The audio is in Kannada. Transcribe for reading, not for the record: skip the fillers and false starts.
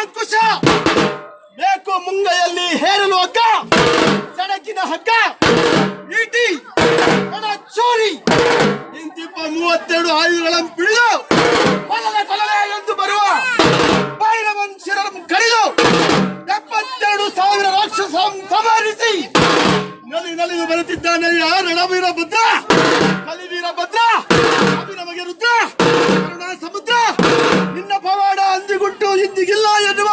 ಅಂಕುಶ ಬೇಕು ಮುಂಗೈಯಲ್ಲಿ ಹೇರಲು ಹಗ್ಗ, ಸಡಕಿನ ಹಗ್ಗ, ಈಟಿ ಹಣ ಚೋರಿ, ಇಂತಿಪ್ಪ 32 ಆಯುಧಗಳನ್ನು ಪಿಡಿದು ಕೊಲಲೆ ಎಂದು ಬರುವ ಭೈರವನ್ ಶಿರನ್ನು ಕಡಿದು 72,000 ರಾಕ್ಷಸ ಸಂಹರಿಸಿ ನಲಿದು ಬರುತ್ತಿದ್ದಾನೆ ರಣವೀರ ಭದ್ರ, ಕಲಿವೀರ ಭದ್ರ, ಅಭಿನಮಗೆ ರುದ್ರ, ಕರುಣಾ ಸಮುದ್ರ. ನಿನ್ನ ಪವಾಡ ಅಂದಿಗುಟ್ಟು ಇಂದಿಗಿಲ್ಲ ಎನ್ನುವ